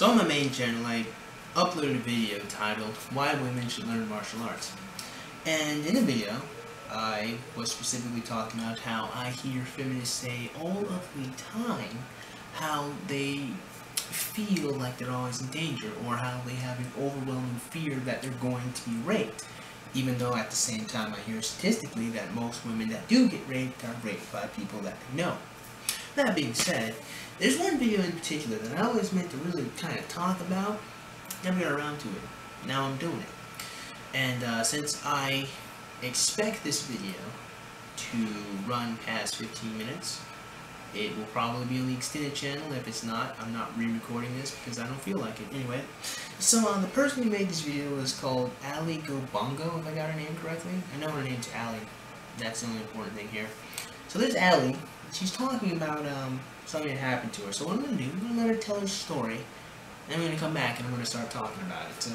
So on my main channel, I uploaded a video titled Why Women Should Learn Martial Arts. And in the video, I was specifically talking about how I hear feminists say all of the time how they feel like they're always in danger, or how they have an overwhelming fear that they're going to be raped. Even though at the same time I hear statistically that most women that do get raped are raped by people that they know. That being said, there's one video in particular that I always meant to really kind of talk about. Never got around to it. Now I'm doing it. And since I expect this video to run past 15 minutes, it will probably be on the extended channel. If it's not, I'm not re-recording this because I don't feel like it. Anyway, so the person who made this video is called Ali Go Bongo, if I got her name correctly. I know her name's Ali. That's the only important thing here. So there's Ali. She's talking about something that happened to her. So what I'm going to do, I'm going to let her tell her story, and I'm going to come back and I'm going to start talking about it. So,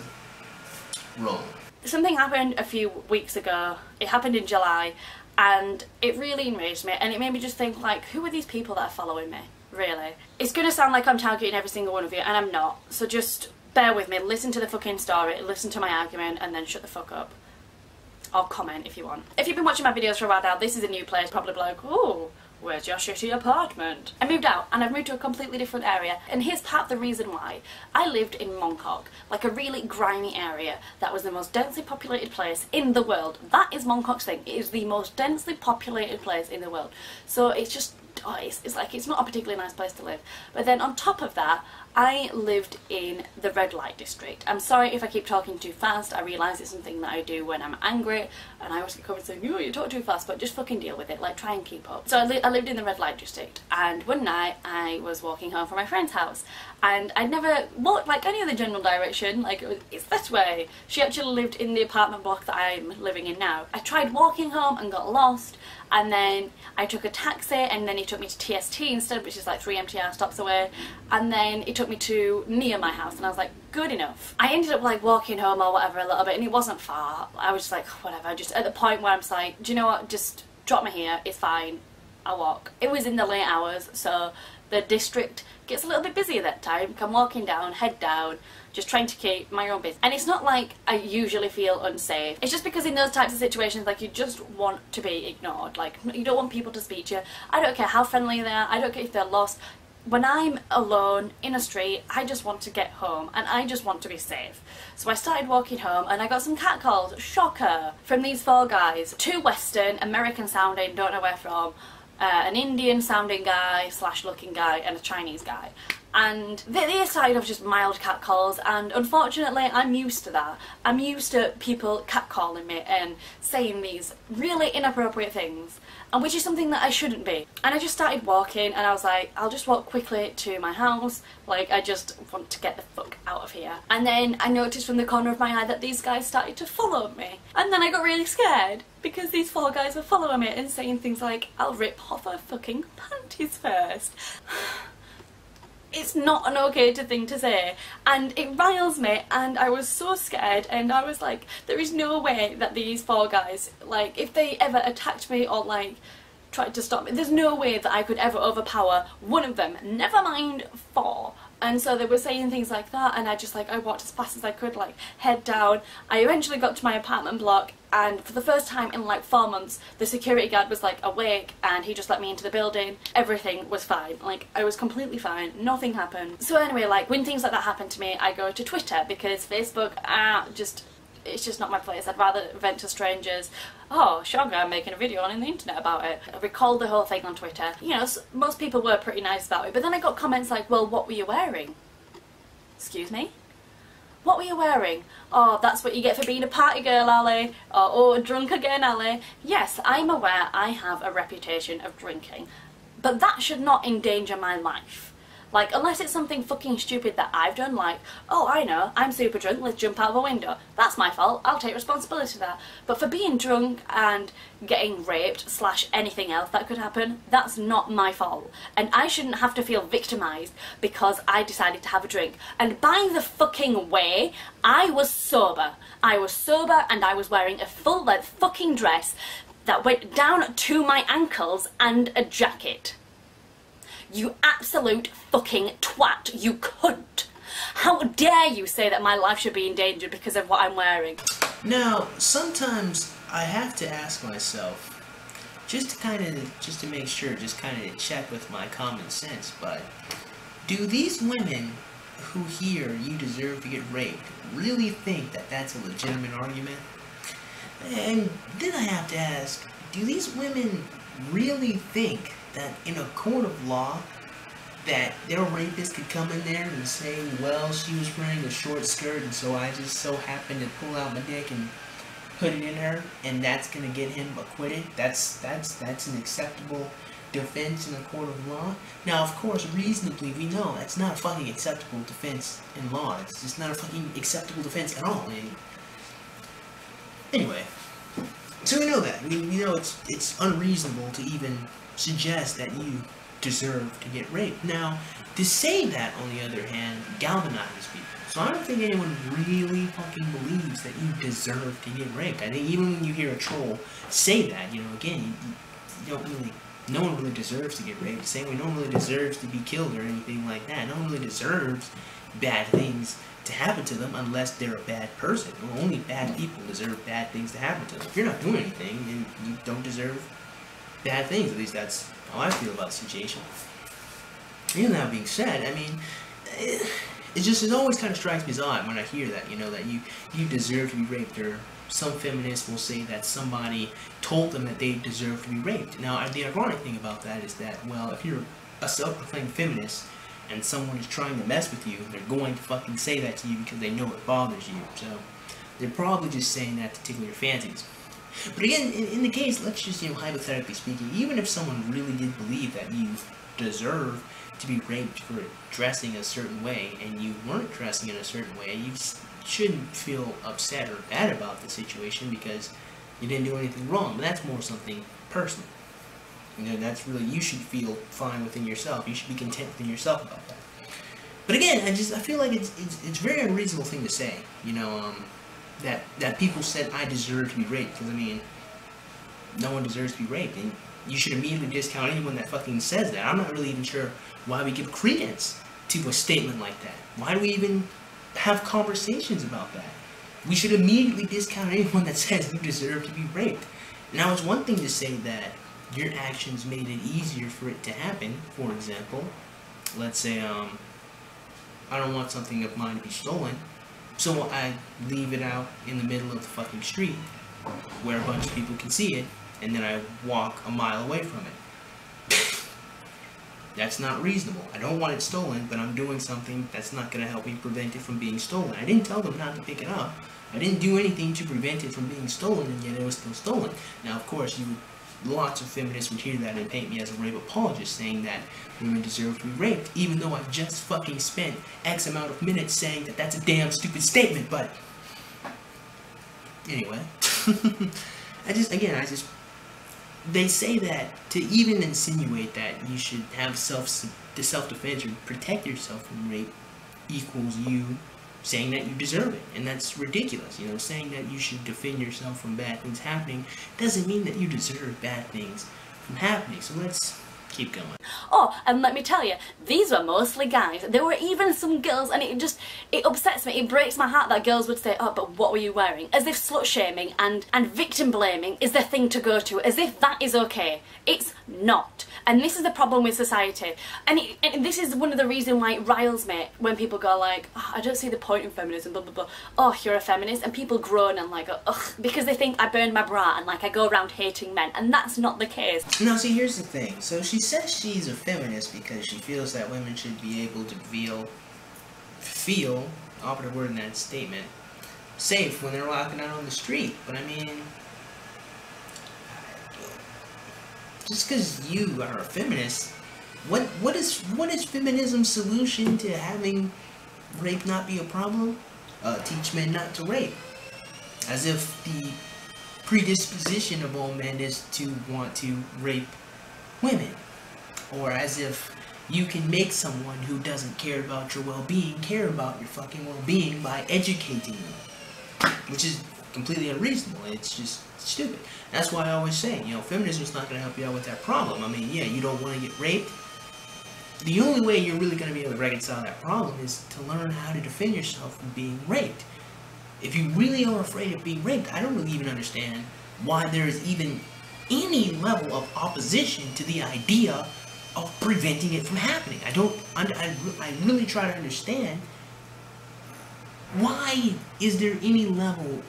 roll. Something happened a few weeks ago. It happened in July, and it really enraged me, and it made me just think, like, who are these people that are following me? Really? It's going to sound like I'm targeting every single one of you, and I'm not. So just bear with me, listen to the fucking story, listen to my argument, and then shut the fuck up. Or comment if you want. If you've been watching my videos for a while now, this is a new place, probably like, ooh, where's your shitty apartment? I moved out, and I've moved to a completely different area, and here's part of the reason why. I lived in Montauk, like a really grimy area that was the most densely populated place in the world. That is Montauk's thing. It is the most densely populated place in the world. So it's just, it's like, it's not a particularly nice place to live. But then on top of that, I lived in the red light district. I'm sorry if I keep talking too fast. I realise it's something that I do when I'm angry, and I always get comments saying, no, you talk too fast, but just fucking deal with it, like, try and keep up. So I lived in the red light district, and one night I was walking home from my friend's house, and I'd never walked like any other general direction, like, it's this way. She actually lived in the apartment block that I'm living in now. I tried walking home and got lost, and then I took a taxi, and then he took me to TST instead, which is like 3 MTR stops away, and then it took me to near my house, and I was like, good enough. I ended up like walking home or whatever a little bit, and it wasn't far. I was just like, whatever, just at the point where I'm just like, do you know what, just drop me here, it's fine, I'll walk. It was in the late hours, so the district gets a little bit busy at that time. I'm walking down, head down, just trying to keep my own business. And it's not like I usually feel unsafe. It's just because in those types of situations, like, you just want to be ignored. Like, you don't want people to speak to you. I don't care how friendly they are. I don't care if they're lost. When I'm alone in a street, I just want to get home, and I just want to be safe. So I started walking home, and I got some catcalls, shocker, from these 4 guys. 2 Western, American sounding, don't know where from, an Indian sounding guy / looking guy, and a Chinese guy. And they started off just mild catcalls, and unfortunately I'm used to that. I'm used to people catcalling me and saying these really inappropriate things, and which is something that I shouldn't be. And I just started walking, and I was like, I'll just walk quickly to my house, like, I just want to get the fuck out of here. And then I noticed from the corner of my eye that these guys started to follow me, and then I got really scared because these 4 guys were following me and saying things like, I'll rip off her fucking panties first. It's not an okay thing to say, and it riles me, and I was so scared, and I was like, there is no way that these 4 guys, like, if they ever attacked me or like tried to stop me, there's no way that I could ever overpower one of them, never mind 4. And so they were saying things like that, and I walked as fast as I could, like, head down. I eventually got to my apartment block, and for the first time in like 4 months, the security guard was like awake, and he just let me into the building. Everything was fine, like, I was completely fine, nothing happened. So anyway, like, when things like that happen to me, I go to Twitter, because Facebook, it's just not my place. I'd rather vent to strangers. Oh, shocker, I'm making a video on the internet about it. I recalled the whole thing on Twitter. You know, most people were pretty nice about it, but then I got comments like, well, what were you wearing? Excuse me? What were you wearing? Oh, that's what you get for being a party girl, Ali. Or, oh, drunk again, Ali. Yes, I'm aware I have a reputation of drinking, but that should not endanger my life. Like, unless it's something fucking stupid that I've done, like, oh, I know, I'm super drunk, let's jump out of a window. That's my fault, I'll take responsibility for that. But for being drunk and getting raped / anything else that could happen, that's not my fault. And I shouldn't have to feel victimised because I decided to have a drink. And by the fucking way, I was sober. I was sober, and I was wearing a full-length fucking dress that went down to my ankles and a jacket. You absolute fucking twat, you cunt. How dare you say that my life should be endangered because of what I'm wearing? Now, sometimes I have to ask myself, just to make sure, just kind of check with my common sense, but do these women who hear you deserve to get raped really think that that's a legitimate argument? And then I have to ask, do these women really think that in a court of law that their rapist could come in there and say, well, she was wearing a short skirt and so I just so happened to pull out my dick and put it in her, and that's gonna get him acquitted? That's an acceptable defense in a court of law? Now, of course, reasonably, we know that's not a fucking acceptable defense in law. It's just not a fucking acceptable defense at all. Anyway, so we know that. We know it's unreasonable to even suggest that you deserve to get raped. Now, to say that, on the other hand, galvanizes people. So I don't think anyone really fucking believes that you deserve to get raped. I think even when you hear a troll say that, again, you don't really, no one really deserves to get raped. The same way no one really deserves to be killed or anything like that. No one really deserves bad things to happen to them unless they're a bad person. Only bad people deserve bad things to happen to them. If you're not doing anything, then you don't deserve bad things. At least that's how I feel about the situation. Even that being said, I mean, it always kind of strikes me as odd when I hear that, that you deserve to be raped, or some feminists will say that somebody told them that they deserve to be raped. Now, the ironic thing about that is that, well, if you're a self-proclaimed feminist and someone is trying to mess with you, they're going to fucking say that to you because they know it bothers you. So they're probably just saying that to tickle your fancies. But again, in the case, let's just, hypothetically speaking, even if someone really did believe that you deserve to be raped for dressing a certain way, and you weren't dressing in a certain way, you shouldn't feel upset or bad about the situation because you didn't do anything wrong. But that's more something personal. That's really, you should feel fine within yourself. You should be content within yourself about that. But again, I feel like it's a very unreasonable thing to say, that people said I deserve to be raped, because, I mean, no one deserves to be raped, and you should immediately discount anyone that fucking says that. I'm not really even sure why we give credence to a statement like that. Why do we even have conversations about that? We should immediately discount anyone that says you deserve to be raped. Now, it's one thing to say that your actions made it easier for it to happen. For example, let's say, I don't want something of mine to be stolen, so I leave it out in the middle of the fucking street where a bunch of people can see it, and then I walk a mile away from it. That's not reasonable. I don't want it stolen, but I'm doing something that's not going to help me prevent it from being stolen. I didn't tell them not to pick it up. I didn't do anything to prevent it from being stolen, and yet it was still stolen. Now, of course, lots of feminists would hear that and paint me as a rape apologist, saying that women deserve to be raped, even though I've just fucking spent X amount of minutes saying that that's a damn stupid statement. But anyway, they say that to even insinuate that you should have self-defense or protect yourself from rape equals you saying that you deserve it, and that's ridiculous. Saying that you should defend yourself from bad things happening doesn't mean that you deserve bad things from happening. So let's keep going. Oh, and let me tell you, these were mostly guys. There were even some girls, and it upsets me, it breaks my heart that girls would say, oh, but what were you wearing? As if slut-shaming and victim blaming is the thing to go to, as if that is okay. It's not. And this is the problem with society. And this is one of the reasons why it riles me when people go like, oh, I don't see the point in feminism, blah, blah, blah. Oh, you're a feminist? And people groan and like, ugh, because they think I burned my bra and like I go around hating men. And that's not the case. Now, see, here's the thing. So she says she's a feminist because she feels that women should be able to feel, operative word in that statement, safe when they're walking out on the street. But I mean, just because you are a feminist, what is feminism's solution to having rape not be a problem? Teach men not to rape. As if the predisposition of all men is to want to rape women. Or as if you can make someone who doesn't care about your well-being care about your fucking well-being by educating them. Which is completely unreasonable. It's just stupid. That's why I always say, feminism is not going to help you out with that problem. I mean, yeah, you don't want to get raped. the only way you're really going to be able to reconcile that problem is to learn how to defend yourself from being raped. If you really are afraid of being raped, I don't really even understand why there is even any level of opposition to the idea of preventing it from happening. I really try to understand, why is there any level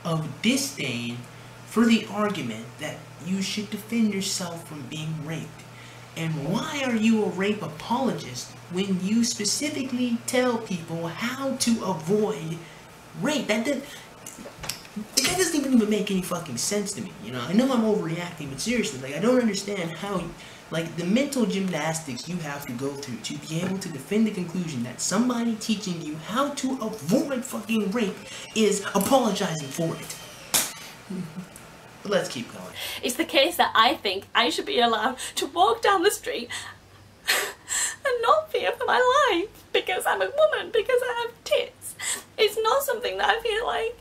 of disdain for the argument that you should defend yourself from being raped? And why are you a rape apologist when you specifically tell people how to avoid rape? That doesn't even make any fucking sense to me, you know? I know I'm overreacting, but seriously, like, I don't understand how, like, the mental gymnastics you have to go through to be able to defend the conclusion that somebody teaching you how to avoid fucking rape is apologizing for it. But let's keep going. It's the case that I think I should be allowed to walk down the street and not fear for my life because I'm a woman, because I have tits. It's not something that I feel like,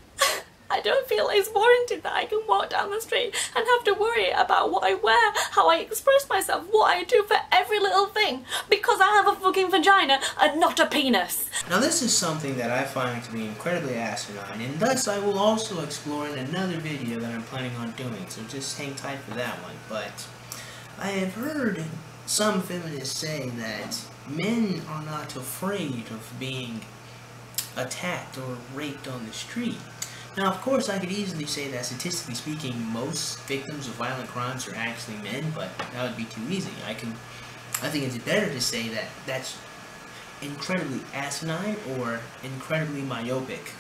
I don't feel it's warranted that I can walk down the street and have to worry about what I wear, how I express myself, what I do for every little thing, because I have a fucking vagina and not a penis. Now this is something that I find to be incredibly asinine, and thus I will also explore in another video that I'm planning on doing, so just hang tight for that one. But I have heard some feminists say that men are not afraid of being attacked or raped on the street. Now, of course, I could easily say that, statistically speaking, most victims of violent crimes are actually men, but that would be too easy. I think it's better to say that that's incredibly asinine or incredibly myopic.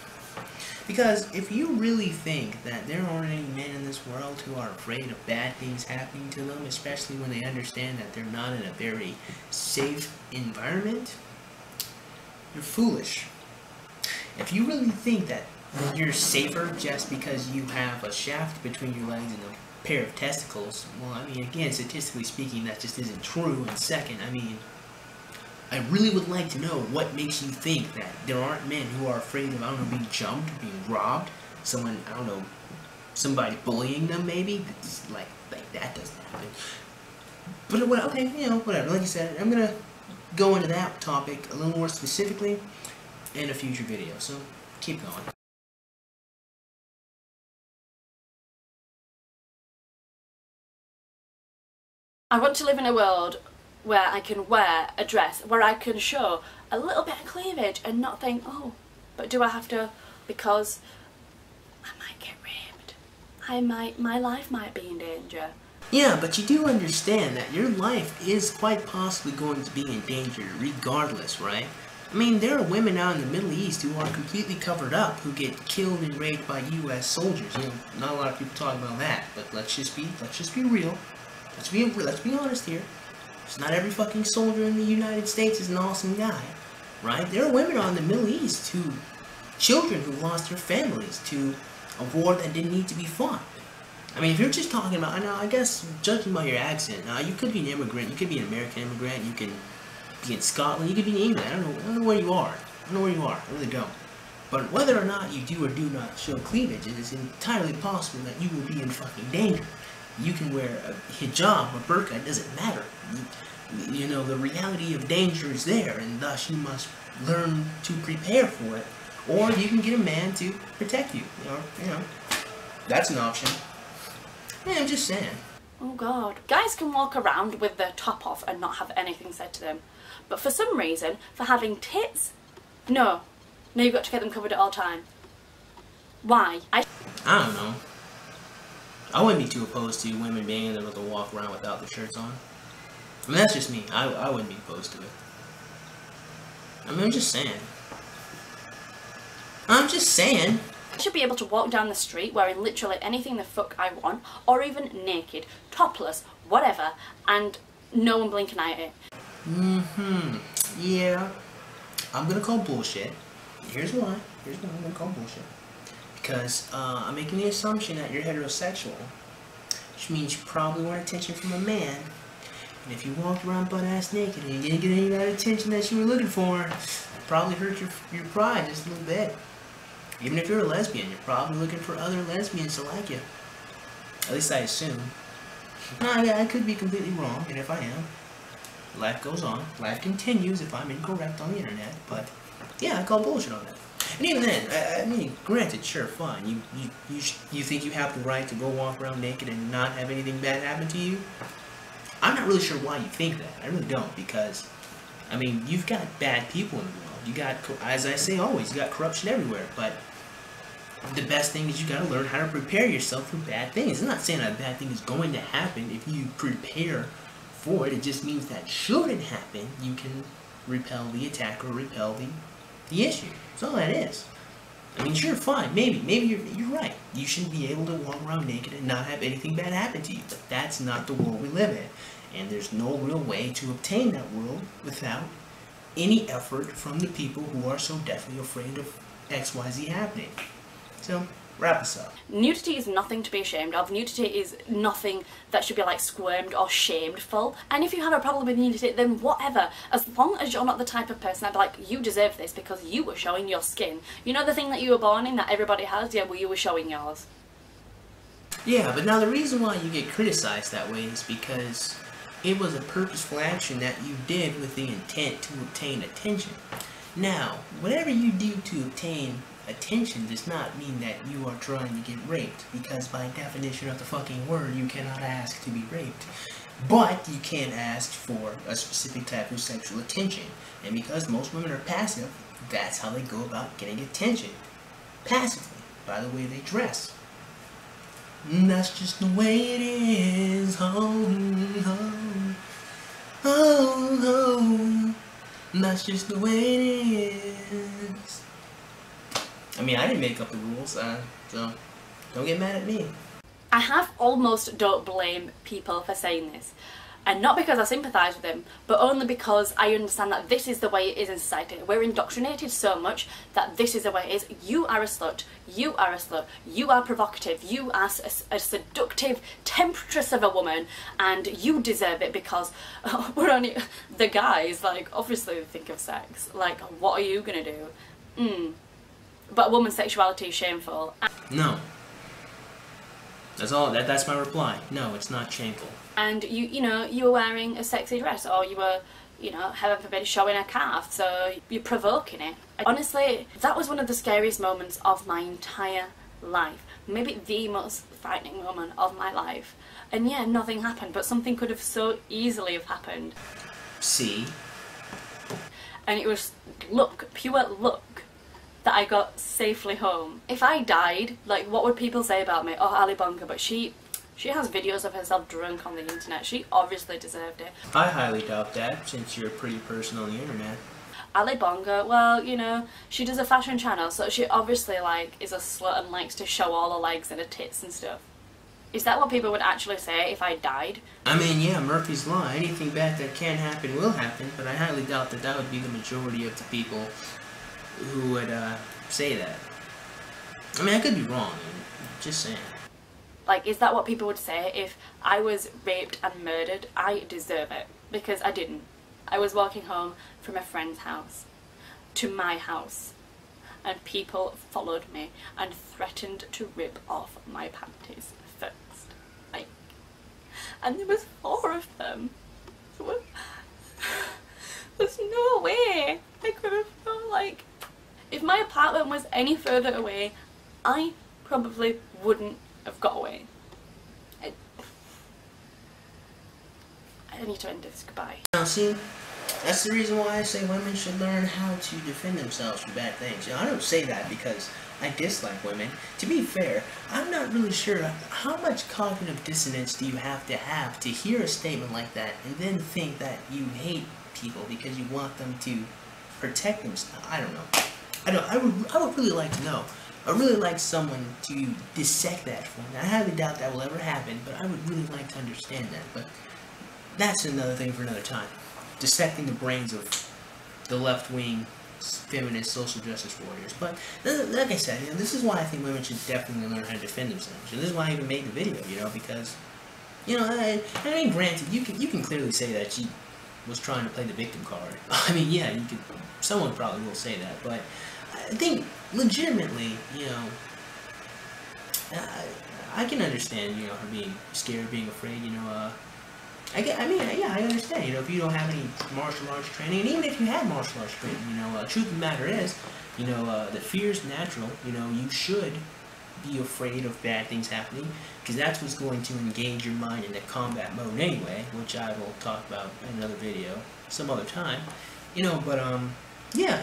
Because if you really think that there aren't any men in this world who are afraid of bad things happening to them, especially when they understand that they're not in a very safe environment, you're foolish. If you really think that you're safer just because you have a shaft between your legs and a pair of testicles, well, I mean, again, statistically speaking, that just isn't true. And second, I mean, I really would like to know what makes you think that there aren't men who are afraid of, I don't know, being jumped, being robbed, someone, I don't know, somebody bullying them, maybe. It's like that doesn't happen. But, okay, you know, whatever. Like I said, I'm going to go into that topic a little more specifically in a future video, so keep going. I want to live in a world where I can wear a dress, where I can show a little bit of cleavage and not think, oh, but do I have to, because I might get raped. My life might be in danger. Yeah, but you do understand that your life is quite possibly going to be in danger regardless, right? I mean, there are women out in the Middle East who are completely covered up, who get killed and raped by U.S. soldiers. You know, not a lot of people talk about that, but let's just be real. Let's be honest here. It's not every fucking soldier in the United States is an awesome guy, right? There are women out in the Middle East children who lost their families to a war that didn't need to be fought. I mean, if you're just talking about, I guess, judging by your accent, you could be an immigrant, you could be an American immigrant, you can be in Scotland, you could be in England, I don't know where you are. I really don't. But whether or not you do or do not show cleavage, it is entirely possible that you will be in fucking danger. You can wear a hijab or burqa, it doesn't matter. You know, the reality of danger is there, and thus you must learn to prepare for it. Or you can get a man to protect you. You know, that's an option. Yeah, I'm just saying. Oh God. Guys can walk around with their top off and not have anything said to them. But for some reason, for having tits, no, you've got to get them covered at all time. Why? I don't know. I wouldn't be too opposed to women being able to walk around without their shirts on. I mean, that's just me. I wouldn't be opposed to it. I mean, I'm just saying. I should be able to walk down the street wearing literally anything the fuck I want, or even naked, topless, whatever, and no one blink an eye at it. Yeah. I'm gonna call bullshit. Here's why I'm gonna call bullshit. Because I'm making the assumption that you're heterosexual, which means you probably want attention from a man. And if you walked around butt-ass naked and you didn't get any of that attention that you were looking for, it probably hurt your pride just a little bit. Even if you're a lesbian, you're probably looking for other lesbians to like you. At least I assume. No, I could be completely wrong, and if I am, life goes on. Life continues if I'm incorrect on the internet. But yeah, I call bullshit on that. And even then, I mean, granted, sure, fine. You think you have the right to go walk around naked and not have anything bad happen to you? I'm not really sure why you think that. I really don't, because, I mean, you've got bad people in the world. You got, as I say always, you got corruption everywhere. But the best thing is you got to learn how to prepare yourself for bad things. I'm not saying that a bad thing is going to happen if you prepare for it. It just means that should it happen, you can repel the attack or repel the issue. That's all that is. I mean, sure, fine, maybe you're right. You should be able to walk around naked and not have anything bad happen to you. But that's not the world we live in. And there's no real way to obtain that world without any effort from the people who are so deathly afraid of XYZ happening. So, wrap us up. Nudity is nothing to be ashamed of. Nudity is nothing that should be like squirmed or shameful. And if you have a problem with nudity, then whatever. As long as you're not the type of person I'd be like, you deserve this because you were showing your skin. You know the thing that you were born in that everybody has? Yeah, well, you were showing yours. Yeah, but now the reason why you get criticized that way is because it was a purposeful action that you did with the intent to obtain attention. Now, whatever you do to obtain attention does not mean that you are trying to get raped, because by definition of the fucking word, you cannot ask to be raped. But you can ask for a specific type of sexual attention. And because most women are passive, that's how they go about getting attention. Passively, by the way they dress. And that's just the way it is. Oh, oh, oh, oh. And that's just the way it is. I mean, I didn't make up the rules, so don't get mad at me. I half almost don't blame people for saying this. And not because I sympathise with them, but only because I understand that this is the way it is in society. We're indoctrinated so much that this is the way it is. You are a slut, you are a slut, you are provocative, you are a seductive temptress of a woman, and you deserve it because we're only... The guys, like, obviously they think of sex. Like, what are you gonna do? But a woman's sexuality is shameful. No. That's all. That's my reply. No, it's not shameful. And you know, you were wearing a sexy dress, or you were, you know, heaven forbid, showing a calf, so you're provoking it. Honestly, that was one of the scariest moments of my entire life. Maybe the most frightening moment of my life. And yeah, nothing happened, but something could have so easily have happened. See? And it was luck, pure luck, that I got safely home. If I died, like, what would people say about me? Oh, Ali Bonga, but she has videos of herself drunk on the internet. She obviously deserved it. I highly doubt that, since you're a pretty person on the internet. Ali Bonga, well, you know, she does a fashion channel, so she obviously, like, is a slut and likes to show all her legs and her tits and stuff. Is that what people would actually say if I died? I mean, yeah, Murphy's Law. Anything bad that can happen will happen, but I highly doubt that that would be the majority of the people who would say that. I mean, I could be wrong, just saying. Like, is that what people would say if I was raped and murdered? I deserve it, because I didn't. I was walking home from a friend's house to my house, and people followed me and threatened to rip off my panties first. Like, and there was 4 of them. There's no way I could have felt like... If my apartment was any further away, I probably wouldn't have got away. I need to end this. Goodbye. Now see, that's the reason why I say women should learn how to defend themselves from bad things. You know, I don't say that because I dislike women. To be fair, I'm not really sure how much cognitive dissonance do you have to hear a statement like that and then think that you hate people because you want them to protect themselves. I don't know. I would really like to know. I would really like someone to dissect that for me. I highly doubt that will ever happen, but I would really like to understand that. But that's another thing for another time. Dissecting the brains of the left-wing feminist social justice warriors. But like I said, you know, this is why I think women should definitely learn how to defend themselves. And this is why I even made the video, you know, because, you know, I mean, granted, you can clearly say that she was trying to play the victim card. I mean, yeah, you could. Someone probably will say that, but I think legitimately, you know, I can understand, you know, her being scared, being afraid, you know, Yeah, I understand. You know, if you don't have any martial arts training, and even if you had martial arts training, you know, truth of the matter is, you know, that fear is natural. You know, you should be afraid of bad things happening, because that's what's going to engage your mind into combat mode anyway, which I will talk about in another video some other time. You know, but yeah,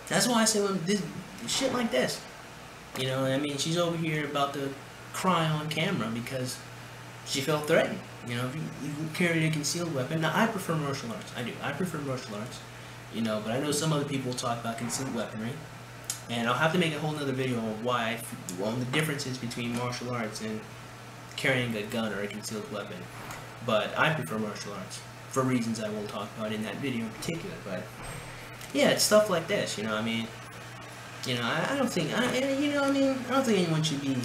that's why I say when this shit like this. You know, I mean, she's over here about to cry on camera because she felt threatened. You know, if you carry a concealed weapon. Now, I prefer martial arts. I do. I prefer martial arts. You know, but I know some other people will talk about concealed weaponry. And I'll have to make a whole other video on why, on the differences between martial arts and carrying a gun or a concealed weapon. But I prefer martial arts for reasons I will talk about in that video in particular. But yeah, it's stuff like this. You know, I mean, you know, I don't think, you know, I mean, I don't think anyone should be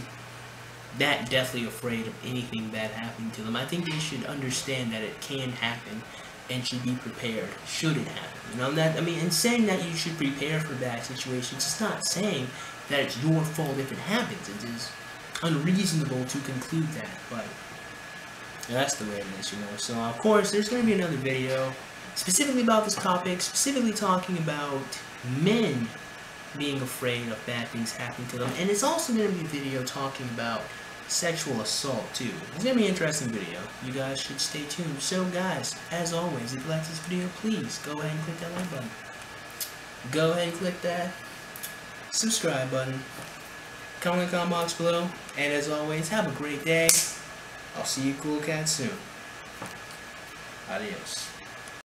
that deathly afraid of anything bad happening to them. I think they should understand that it can happen and should be prepared should it happen. You know, I mean, in saying that you should prepare for bad situations, it's not saying that it's your fault if it happens. It is unreasonable to conclude that, but that's the way it is, you know. So, of course, there's going to be another video specifically about this topic, specifically talking about men being afraid of bad things happening to them, and it's also going to be a video talking about sexual assault too. It's going to be an interesting video. You guys should stay tuned. So guys, as always, if you like this video, please go ahead and click that like button. Go ahead and click that subscribe button. Comment in the comment box below, and as always, have a great day. I'll see you cool cats soon. Adios.